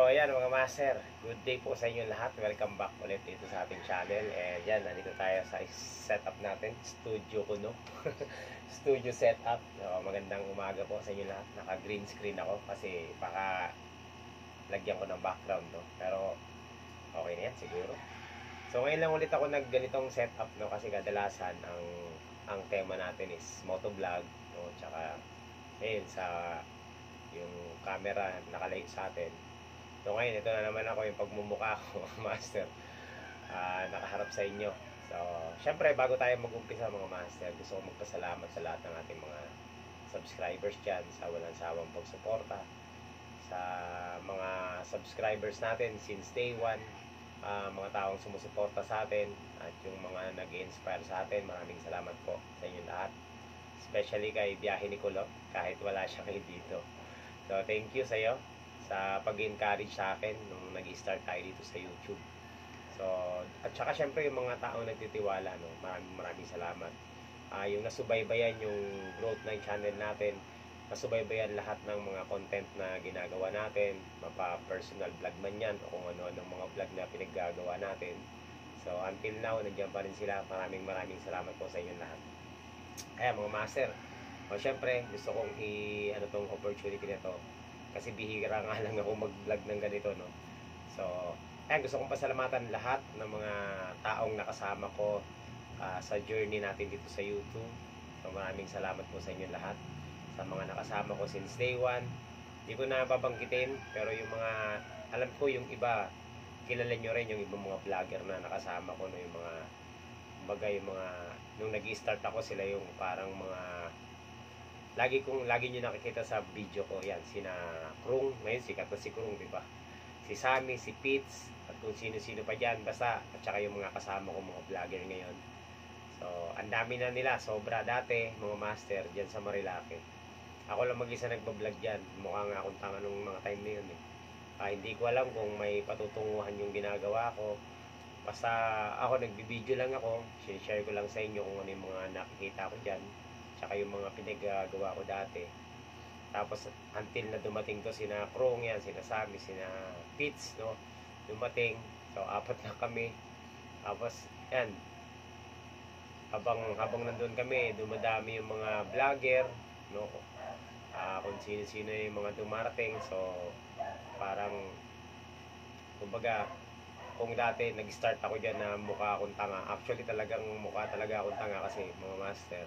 So, ayan mga master, good day po sa inyo lahat. Welcome back ulit dito sa ating channel. And yan, nandito tayo sa setup natin, studio ko, no? Studio setup. So, magandang umaga po sa inyo lahat. Naka-green screen ako kasi baka lagyan ko ng background, no? Pero, okay na yan siguro. So, ngayon lang ulit ako nagganitong setup, no? Kasi kadalasan, ang tema natin is motovlog, no? Tsaka, ayun, sa yung camera nakalayo sa atin. So ngayon, ito na naman ako yung pagmumukha ko, master. Nakaharap sa inyo. So, syempre, bago tayo mag-umpisa mga master, gusto ko magpasalamat sa lahat ng ating mga subscribers dyan sa walang sawang pagsuporta. Sa mga subscribers natin since day one, mga taong sumusuporta sa atin, at yung mga nag-inspire sa atin, maraming salamat po sa inyo lahat. Especially kay Biyahe ni Kulo, kahit wala siya kayo dito. So, thank you sa iyo sa pag-encourage sa akin nung nag-start tayo dito sa YouTube. So, at saka syempre yung mga taong nagtitiwala, no? Maraming salamat. Yung nasubaybayan yung growth ng channel natin, nasubaybayan lahat ng mga content na ginagawa natin, mapa-personal vlog man yan o kung ano-anong mga vlog na pinaggagawa natin. So, until now, nandiyan pa rin sila. Maraming salamat po sa inyo lahat. Kaya mga master, syempre gusto kong ano tong opportunity na to kasi bihira nga lang ako mag-vlog ng ganito, no? So, gusto kong pasalamatan lahat ng mga taong nakasama ko sa journey natin dito sa YouTube. So, maraming salamat po sa inyo lahat. Sa mga nakasama ko since day one. Hindi ko na babanggitin, pero yung mga, alam ko yung iba, kilala nyo rin yung ibang mga vlogger na nakasama ko, no? Yung mga, bagay, yung mga, nung nag-start ako, sila yung parang mga, lagi nyo nakikita sa video ko, yan, sina Krung, ngayon sikat na si Krung, diba? Si Sammy, si Pitts, at kung sino-sino pa dyan, basta, at saka yung mga kasama ko, mga vlogger ngayon. So, ang dami na nila, sobra dati, mga master, dyan sa Marilake. Ako lang mag-isa nagbablog dyan, mukha nga akong tanga nung mga time na yun, eh. Hindi ko alam kung may patutunguhan yung ginagawa ko. Basta ako, nagbibideo lang ako, share ko lang sa inyo kung ano yung mga nakikita ko dyan, tsaka yung mga pinagagawa ko dati. Tapos until na dumating to sina Krong yan, sina Sammy, sina Pitts, no? Dumating. So, 4 na kami. Tapos, yan. Habang nandun kami, dumadami yung mga vlogger, no? Kung sino-sino yung mga dumarating. So, parang, kumbaga, kung dati nag-start ako dyan na mukha akong tanga, actually talagang mukha talaga akong tanga kasi mga master,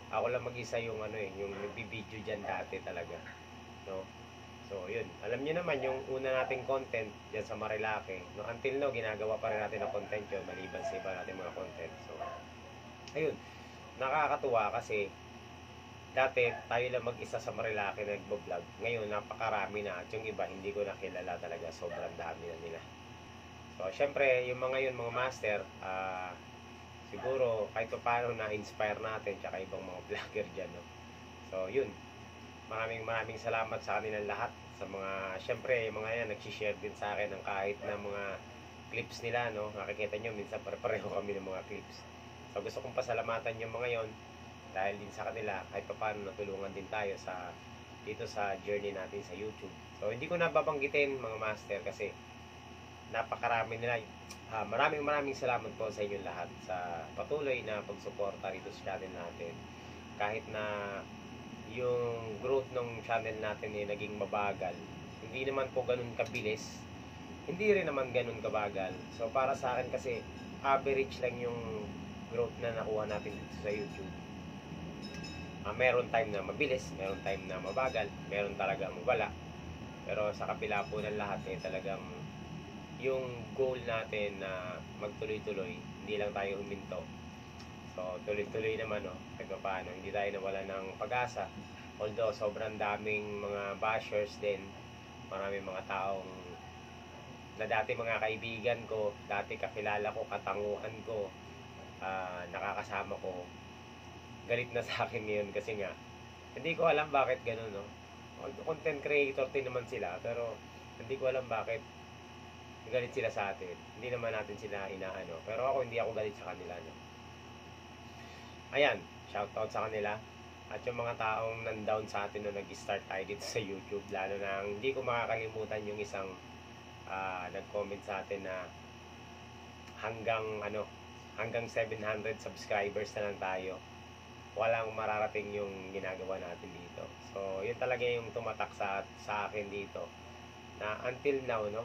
ako lang mag-isa yung yung nagbibideo dyan dati talaga, no? So yun, alam niyo naman yung una nating content dyan sa Marilake, no? Until now, ginagawa pa rin natin ang content yun maliban sa iba natin mga content. So ayun, nakakatuwa kasi dati tayo lang mag-isa sa Marilake na nagbo-vlog. Ngayon napakarami na at yung iba hindi ko nakilala talaga, sobrang dami na nila. So syempre yung mga yun mga master, siguro kahit paano na-inspire natin tsaka ibang mga vlogger dyan, no? So yun, maraming salamat sa kanilang lahat, sa mga, syempre yung mga yan nagsishare din sa akin ng kahit na mga clips nila, no? Nakikita nyo minsan pareho kami ng mga clips. So gusto kong pasalamatan yung mga yon dahil din sa kanila kahit paano natulungan din tayo sa dito sa journey natin sa YouTube. So hindi ko na babanggitin mga master kasi napakarami nila. Maraming salamat po sa inyo lahat sa patuloy na pagsuporta rito sa channel natin. Kahit na yung growth ng channel natin ay naging mabagal, hindi naman po ganun kabilis, hindi rin naman ganun kabagal. So para sa akin kasi average lang yung growth na nakuha natin dito sa YouTube. Meron time na mabilis, meron time na mabagal, meron talagang wala. Pero sa kapila po ng lahat talagang yung goal natin na magtuloy-tuloy, hindi lang tayo huminto. So, tuloy-tuloy naman, no? Kahit paano, hindi tayo nawala ng pag-asa. Although, sobrang daming mga bashers din. Maraming mga taong na dati mga kaibigan ko, dati kakilala ko, katanguhan ko, nakakasama ko, galit na sa akin ngayon kasi nga, hindi ko alam bakit ganun, no? Content creator din naman sila, pero hindi ko alam bakit galit sila sa atin. Hindi naman natin sila inaano. Pero ako, hindi ako galit sa kanila, no? Ayan, shoutout sa kanila. at yung mga taong nandown sa atin nung nag-start tayo dito sa YouTube, lalo na hindi ko makakalimutan yung isang nag-comment sa atin na hanggang 700 subscribers na lang tayo, walang mararating yung ginagawa natin dito. So yun talaga yung tumatak sa akin dito, na until now, no,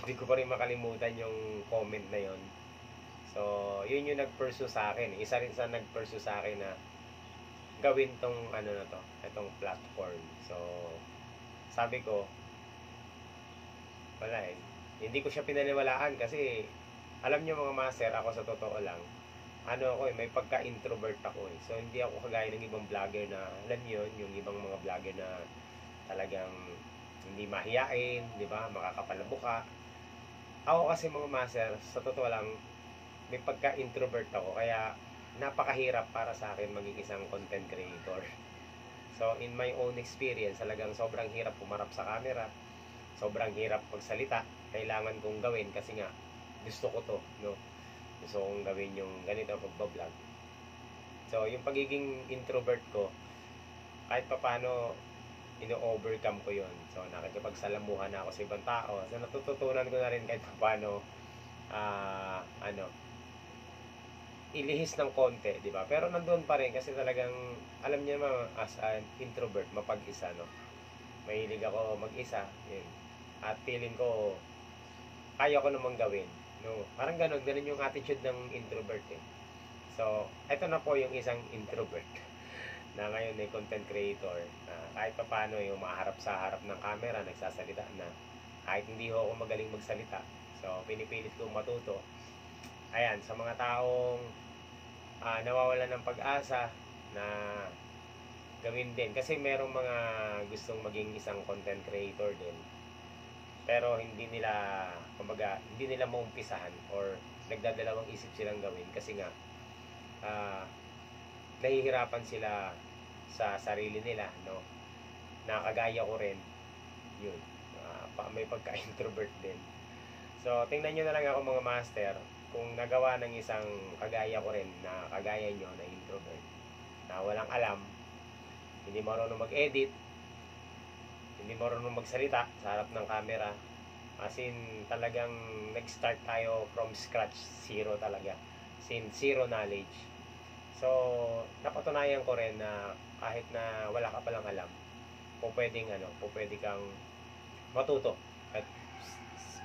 hindi ko pa rin makalimutan yung comment na yon. So yun yung nag-pursue sa akin, isa rin sa nag-pursue sa akin na gawin tong itong platform. So sabi ko, wala hindi ko siya pinaniwalaan kasi alam niyo mga master, ako sa totoo lang, may pagka-introvert ako eh. So hindi ako kagaya ng ibang vlogger na, alam niyo yun, yung ibang mga vlogger na talagang hindi mahiyain, di ba, makakapalabuka. Ako kasi mga master, sa totoo lang, may pagka-introvert ako, kaya napakahirap para sa akin maging isang content creator. So in my own experience, talagang sobrang hirap pumarap sa camera, sobrang hirap magsalita. Kailangan kong gawin kasi nga gusto ko to, no? Gusto kong gawin yung ganito pagbablog. So yung pagiging introvert ko, kahit papaano ino-overcome ko yun. So nakikipagsalamuhan na ako sa ibang tao. So natututunan ko na rin kahit papaano ilihis ng konti, di ba? Pero nandoon pa rin kasi talagang alam niya naman, as an introvert, mapag-isa, no? Mahilig ako mag-isa, yun. At feeling ko kaya ko namang gawin, no? Parang ganun yung attitude ng introvert eh. So ito na po yung isang introvert na ngayon ay content creator, na kahit pa paano yung maharap sa harap ng camera, nagsasalita na kahit hindi ako magaling magsalita. So pinipilit kong matuto. Ayan, sa mga taong nawawalan ng pag-asa na gawin din, kasi merong mga gustong maging isang content creator din, pero hindi nila maumpisahan or nagdadalawang isip silang gawin kasi nga nahihirapan sila sa sarili nila, no? Nakagaya ko rin yun, may pagka-introvert din. So tingnan nyo na lang ako mga master, kung nagawa ng isang kagaya ko rin na kagaya nyo na introvert, na walang alam, hindi marunong mag-edit, hindi marunong magsalita sa harap ng camera, as in talagang nag-start tayo from scratch, zero talaga, zero knowledge. So napatunayan ko rin na kahit na wala ka palang alam, pwede kang matuto at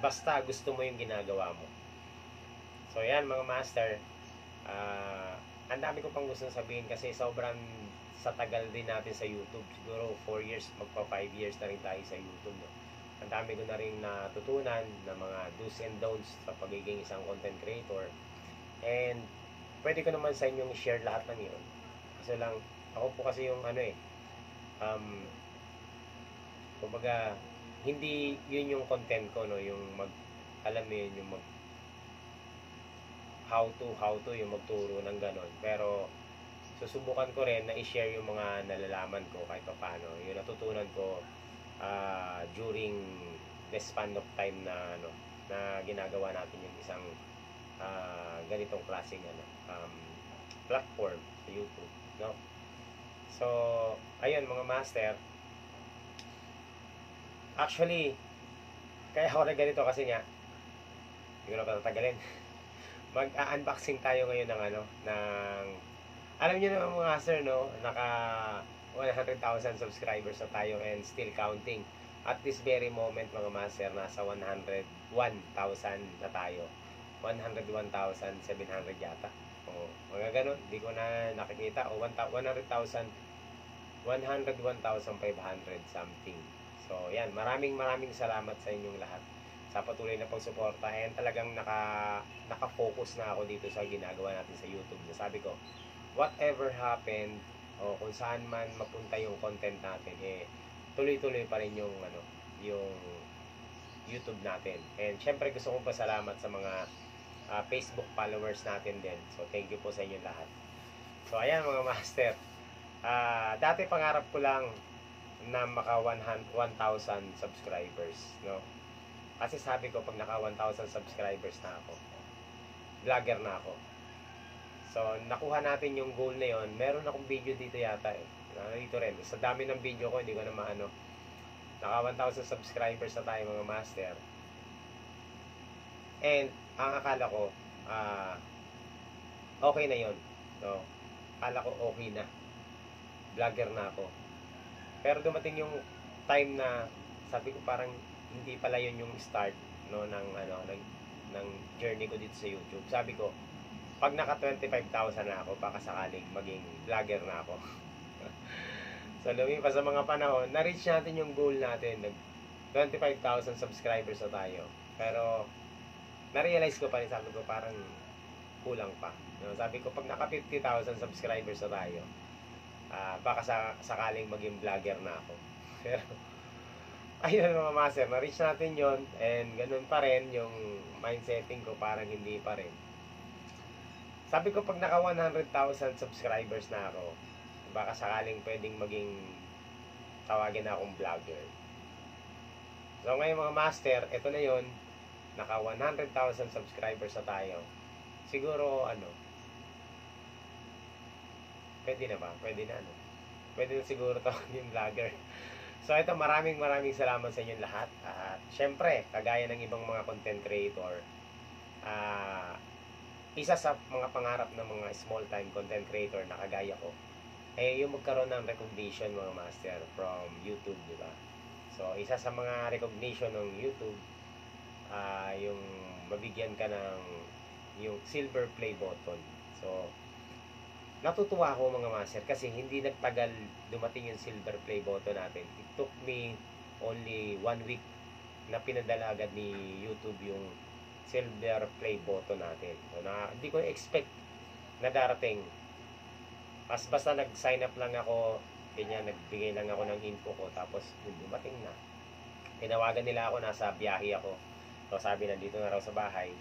basta gusto mo yung ginagawa mo. So yan mga master, ang dami ko pang gustong sabihin kasi sobrang sa tagal din natin sa YouTube. Siguro 4 years, magpa 5 years na rin tayo sa YouTube, no? Ang dami ko na rin natutunan na mga do's and don'ts sa pagiging isang content creator. And pwede ko naman sa inyong share lahat ng yun. Kasi lang, ako po kasi yung kumbaga, hindi yun yung content ko, no? Yung alam mo yun, yung how to yung magturo ng ganon. Pero susubukan ko rin na i-share yung mga nalalaman ko kahit pa paano. Yung natutunan ko during the span of time na ginagawa natin yung isang ganitong klaseng platform sa YouTube, no? So ayun mga master, actually kaya ako na ganito kasi nga hindi ko na patatagalin. Mag-unboxing tayo ngayon ng alam niyo naman mga master, no, naka 100,000 subscribers na tayo and still counting. At this very moment mga master, nasa 101,000 na tayo. 101,700 yata. O, mga ganun, hindi ko na nakikita. O 101,500 something. So yan, maraming salamat sa inyong lahat sa patuloy na pagsuporta, and talagang naka-focus na ako dito sa ginagawa natin sa YouTube. Sabi ko, whatever happened o kung saan man mapunta yung content natin, tuloy-tuloy pa rin yung YouTube natin. And syempre gusto kong pasalamat sa mga Facebook followers natin din. So thank you po sa inyo lahat. So ayan mga master, dati pangarap ko lang na maka 1,000 subscribers, no? Kasi sabi ko, pag naka 1,000 subscribers na ako, vlogger na ako. So, nakuha natin yung goal na yon. Meron akong video dito yata eh. Dito rin. Sa dami ng video ko, hindi ko na maano. Naka 1,000 subscribers na tayo mga master. And, ang akala ko, okay na yon. So, akala ko okay na. Vlogger na ako. Pero dumating yung time na sabi ko parang hindi pala yun yung start no ng journey ko dito sa YouTube. Sabi ko, pag naka 25,000 na ako, baka sakaling maging vlogger na ako. So lumipas sa mga panahon, na-reach natin yung goal natin. Nag 25,000 subscribers na tayo. Pero na-realize ko pa rin, sabi ko parang kulang pa. No, sabi ko pag naka 50,000 subscribers na tayo, baka sakaling maging vlogger na ako. Pero ayun mga master, na-reach natin yon, and ganun pa rin yung mindsetting ko, parang hindi pa rin. Sabi ko pag naka 100,000 subscribers na ako, baka sakaling pwedeng maging tawagin na akong vlogger. So ngayon mga master, ito na yon, naka 100,000 subscribers na tayo. Siguro pwede na ba? Pwede na Pwede na siguro to yung vlogger. So ito, maraming salamat sa inyong lahat. At syempre, kagaya ng ibang mga content creator, isa sa mga pangarap ng mga small time content creator na kagaya ko, yung magkaroon ng recognition mga master from YouTube, di ba? So isa sa mga recognition ng YouTube, yung mabigyan ka ng yung silver play button. So natutuwa ako mga master kasi hindi nagtagal dumating yung silver play button natin. It took me only 1 week na pinadala agad ni YouTube yung silver play button natin. So, hindi ko expect na darating. Basta nag-sign up lang ako, ganyan, nagbigay lang ako ng info ko, tapos dumating na. Tinawagan nila ako, nasa biyahe ako. So sabi, nandito na raw sa bahay.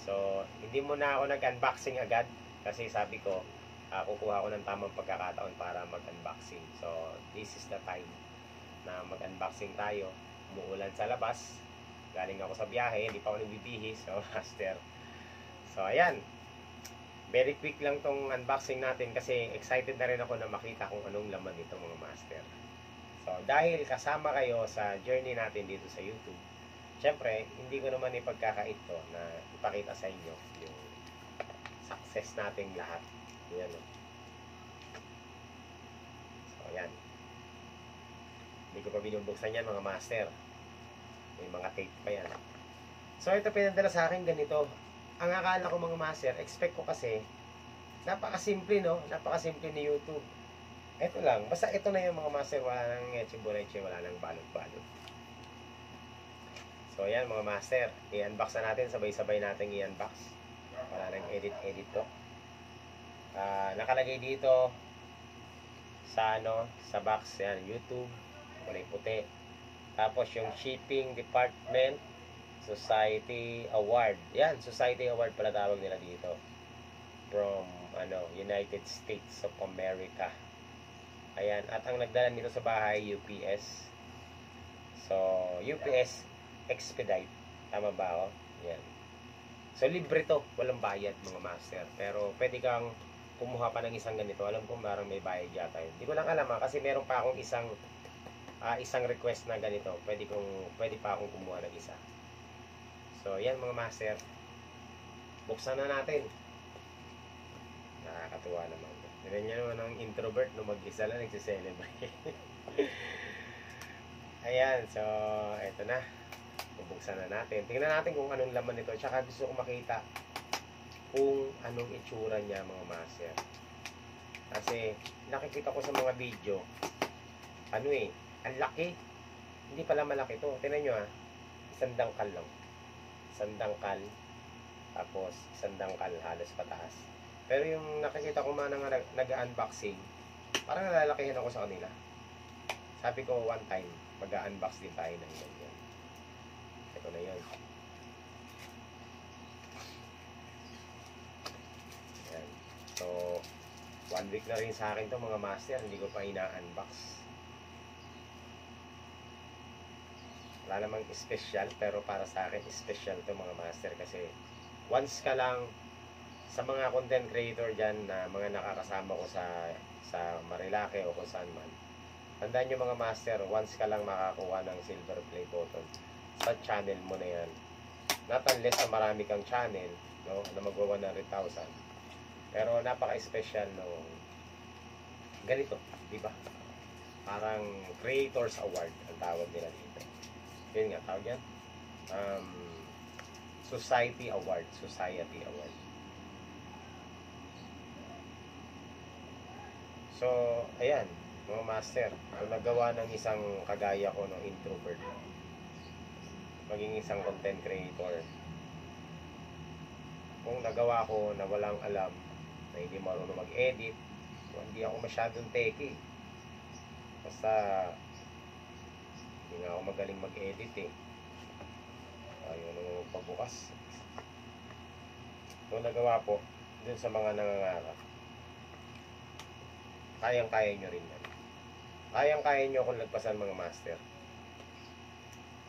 So hindi mo na ako nag-unboxing agad kasi sabi ko, kukuha ko ng tamang pagkakataon para mag-unboxing. So, this is the time na mag-unboxing tayo. Umuulan sa labas. Galing ako sa biyahe, hindi pa ako nagbibihis. So, master. So, ayan. Very quick lang tong unboxing natin kasi excited na rin ako na makita kung anong laman nito mga master. So, dahil kasama kayo sa journey natin dito sa YouTube, syempre, hindi ko naman ipagkakait to na ipakita sa inyo yung success nating lahat. Ayan. So, ayan. Hindi ko pa binubuksan yan mga master. May mga tape pa yan. So, ito pinadala sa akin ganito. Ang akala ko mga master, expect ko kasi, napakasimple no? Napakasimple ni YouTube. Ito lang. Basta ito na yung mga master. Wala nang eche-boreche, wala nang balot-balot. So, ayan mga master. I-unbox na natin. Sabay-sabay natin i-unbox. Wala nang edit-edit to. Nakalagay dito sa sa box yan, YouTube, kulay puti. Tapos yung shipping department, Society Award. Yan, Society Award pala tawag nila dito. From United States of America. Ayan, at ang nagdala nito sa bahay, UPS. So, UPS Expedite. Tama ba ako? Yan. So, libre to. Walang bayad mga master. Pero, pwede kang kumuha pa ng isang ganito. Alam ko parang may bayad yata yun. Hindi ko lang alam kasi meron pa akong isang request na ganito. Pwede pa akong kumuha ng isa. So, yan mga master. Buksan na natin. Nakakatuwa naman. Tignan nyo naman ang introvert no mag-isa lang nagsiselebrate. Ayan. So, eto na. Bubuksan na natin. Tingnan natin kung anong laman nito. Tsaka gusto ko makita kung anong itsura niya mga master. Kasi nakikita ko sa mga video, ang laki. Hindi pala malaki to. Tingnan nyo isang dangkal lang. Isang dangkal. Tapos isang dangkal halos pataas. Pero yung nakikita ko man nag-unboxing, parang nalalakihan ako sa kanila. Sabi ko one time, mag-unbox din tayo ng ganyan. Ito na yun. So, 1 week na rin sa akin to mga master. Hindi ko pa ina-unbox. Wala namang special, pero para sa akin special to mga master. Kasi once ka lang sa mga content creator dyan na mga nakakasama ko sa Marilake o kung saan man, tandaan nyo mga master, once ka lang makakuha ng silver play button sa channel mo na yan, not unless na marami kang channel, no, na magwa 100,000, pero napaka-special no ganito, di ba? Parang Creators Award ang tawag nila dito. Yun nga, tawag yan. Society Award. Society Award. So, ayan, mga master. Kung nagawa ng isang kagaya ko, no, introvert, maging isang content creator, kung nagawa ko na walang alam, na hindi marunong mag-edit, hindi ako masyadong techie. Basta hindi nga ako magaling mag-edit eh. Ayaw naman magpabukas. Kung nagawa po dun sa mga nangangarap, kayang-kaya nyo rin yan. Kayang-kaya nyo akong lagpasan mga master.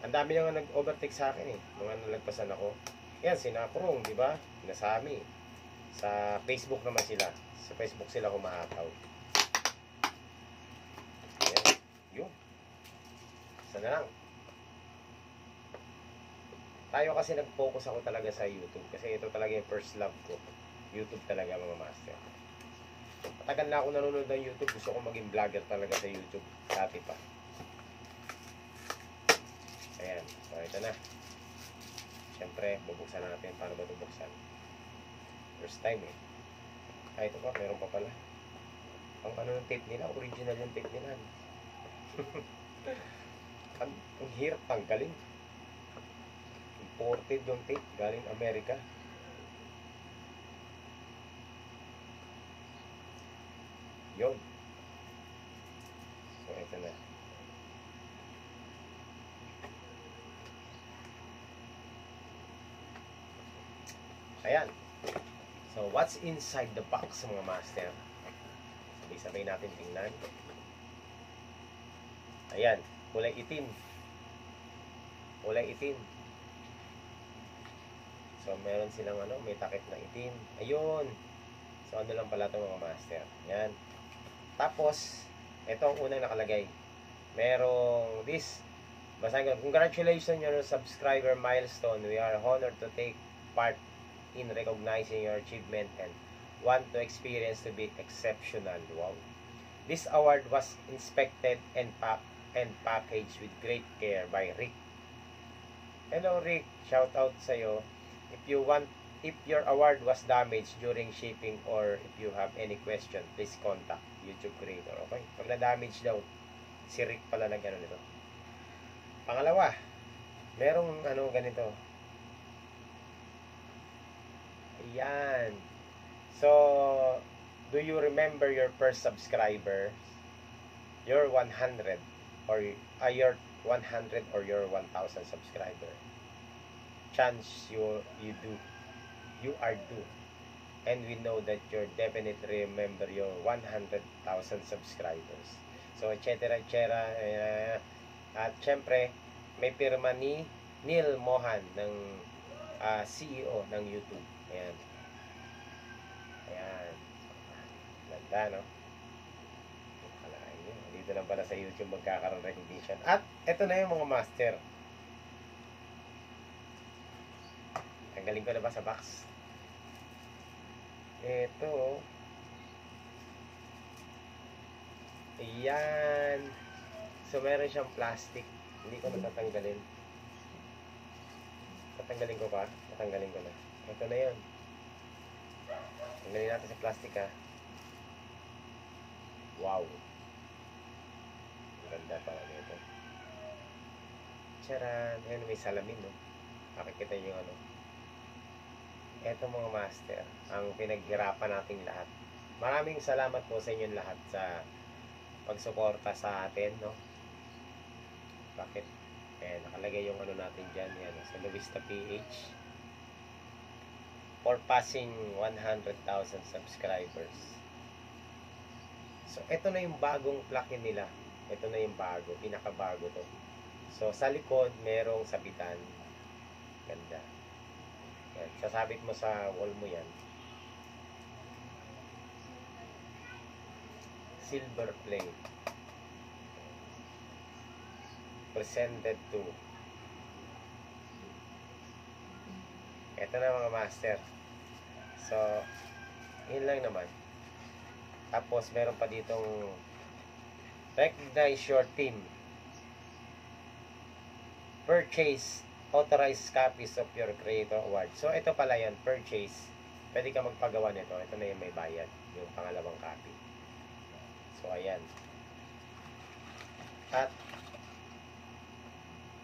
Ang dami nyo nga nag-overtake sa akin eh. Mga nalagpasan ako. Yan, sina Krong, di ba? Nasami. Sa Facebook naman sila. Sa Facebook sila kumahataw. Yan. Yun. Isa na lang. Tayo kasi nag-focus ako talaga sa YouTube. Kasi ito talaga yung first love ko. YouTube talaga mga master. Matagal na ako nanonood ng YouTube. Gusto ko maging vlogger talaga sa YouTube. Dati pa. Ayan. So ito na. Siyempre, bubuksan natin. Paano ba bubuksan? First time eh. Ito pa, meron pa pala. Ang ano ng tape nila, original yung tape nila. ang hirap tanggalin. Imported yung tape, galing Amerika. Yun. So, ito na. Ayan. So, what's inside the box mga master? Sabay-sabay natin tingnan. Ayan, kulay itim. Kulay itim. So, meron silang ano, may takip na itim. Ayun. So, ano lang pala ito mga master. Ayan. Tapos, ito ang unang nakalagay. Merong this. Basahin ko. Congratulations on your subscriber milestone. We are honored to take part in recognizing your achievement and want to experience to be exceptional. Wow. This award was inspected and packaged with great care by Rick. Hello Rick, shout out sa'yo. If your award was damaged during shipping or if you have any question, please contact YouTube creator. Okay? Pag na-damage daw, si Rick pala nag-ano nito. Pangalawa, merong ano ganito. Ayan. So, do you remember your first subscribers? Your 100 or your 100 or your 1,000 subscriber? Chance you do. You are due. And we know that you're definitely remember your 100,000 subscribers. So, etc. At syempre, may pirma ni Neil Mohan ng CEO ng YouTube. Ayan. Ayan. Ganda, no? Kalahin nyo. Dito lang pala sa YouTube magkakaroon recognition. At, eto na yung mga master. Tanggalin ko na ba sa box? Eto. Ayan. So, meron siyang plastic. Hindi ko natatanggalin. Tatanggalin ko pa? Tatanggalin ko na. Ito na yun. Tanggalin natin sa plastic ha. Wow. Ganda talaga ito. Charan. Ayan, may salamin no. Makikita nyo yung ano. Ito mga master. Ang pinaghirapan nating lahat. Maraming salamat po sa inyong lahat sa pagsuporta sa atin no. Bakit? Eh, nakalagay yung ano natin dyan. Yan, sa Lovista PH. For passing 100,000 subscribers. So, ito na yung bagong plugin nila. Ito na yung bago. Pinakabago to. So, sa likod, merong sabitan. Ganda. Yan. Sasabit mo sa wall mo yan. silver plate. Presented to. Ito na mga master. So, yun lang naman. Tapos, meron pa ditong recognize your team. Purchase authorized copies of your creator award. So, ito pala yan, purchase. Pwede ka magpagawa nito. Ito na yung may bayad. Yung pangalawang copy. So, ayan. At,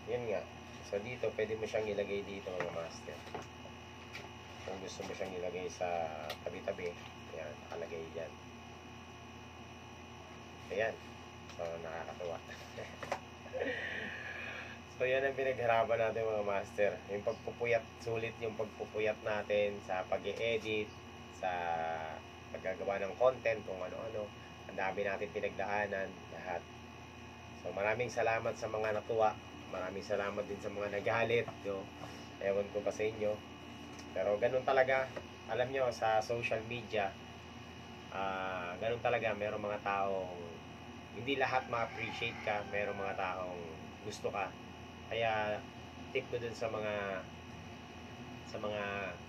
yun nga. So, dito, pwede mo siyang ilagay dito mga master. Kung gusto mo siyang ilagay sa tabi-tabi, ayan, nakalagay dyan. Ayan. So, nakakatuwa. So, yan ang pinaghirapan natin mga master. Yung pagpupuyat, sulit yung pagpupuyat natin sa pag-i-edit, sa paggagawa ng content, kung ano-ano. Ang dami natin pinagdaanan, lahat. So, maraming salamat sa mga natuwa. Maraming salamat din sa mga nagalit. No? Ewan ko pa sa inyo. Pero ganun talaga, alam nyo, sa social media, ganun talaga, merong mga taong hindi lahat ma-appreciate ka, merong mga taong gusto ka. Kaya tip ko dun sa mga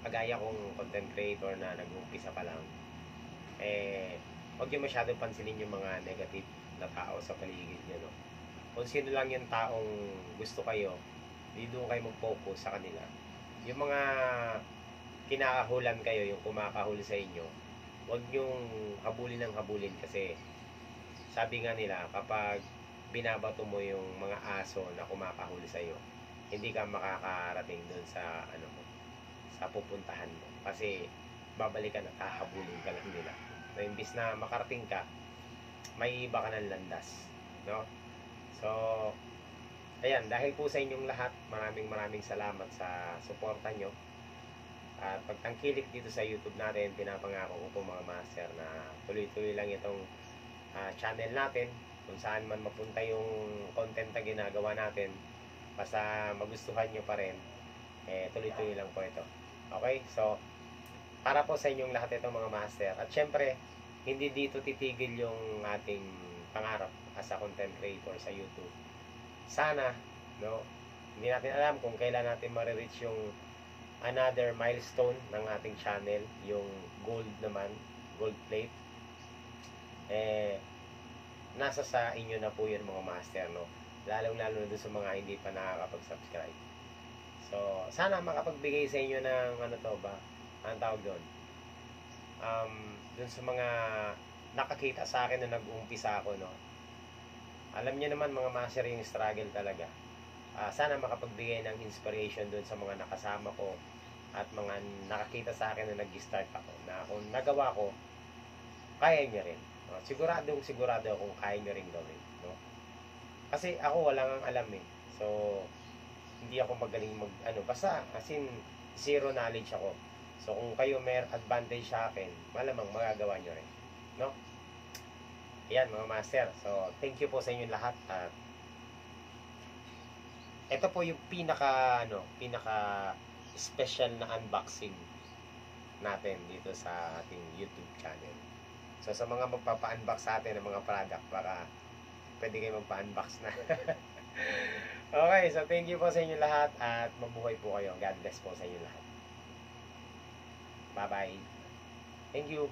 kagaya kong content creator na nag-uumpisa pa lang, huwag nyo masyadong pansinin yung mga negative na tao sa paligid nyo, no? Kung sino lang yung taong gusto kayo, hindi doon kayo mag-focus sa kanila. Yung mga kinakahulan kayo, yung kumakahuli sa inyo, huwag nyong habulin ng habulin kasi sabi nga nila, kapag binabato mo yung mga aso na kumakahuli sa iyo, hindi ka makakarating doon sa ano mo, sa pupuntahan mo. Kasi babalikan at hahabulin ka lang nila. So, imbis na makarating ka, may iba ka ng landas, no? So, ayan, dahil po sa inyong lahat, maraming salamat sa suporta nyo. At pagtangkilik dito sa YouTube natin, pinapangako ko po mga master na tuloy-tuloy lang itong channel natin, kung saan man mapunta yung content na ginagawa natin, basta magustuhan nyo pa rin, tuloy-tuloy lang po ito. Okay? So, para po sa inyong lahat itong mga master. At syempre, hindi dito titigil yung ating pangarap as a content creator sa YouTube. Sana, no, hindi natin alam kung kailan natin ma-reach yung another milestone ng ating channel, yung gold naman, gold plate. Nasa sa inyo na po yun mga master, no? Lalong-lalo na dun sa mga hindi pa nakakapag-subscribe. So, sana makapagbigay sa inyo ng ano to ba? Anong tawag doon? Dun sa mga nakakita sa akin na nag-uumpisa ako, no? Alam niyo naman mga master yung struggle talaga. Sana makapagbigay ng inspiration dun sa mga nakasama ko at mga nakakita sa akin na nag-start ako, na kung nagawa ko, kaya nyo rin. No? Sigurado akong kaya nyo rin gawin. No? Kasi ako walang alam eh. So, hindi ako magaling basta as in, zero knowledge ako. So, kung kayo may advantage sa akin, malamang magagawa nyo rin. No? Ayan mga master. So, thank you po sa inyo lahat. At ito po yung pinaka special na unboxing natin dito sa ating YouTube channel. So, sa mga magpapa-unbox sa atin ng mga product, baka pwede kayo magpa-unbox na. Okay, so thank you po sa inyo lahat at mabuhay po kayo. God bless po sa inyo lahat. Bye-bye. Thank you.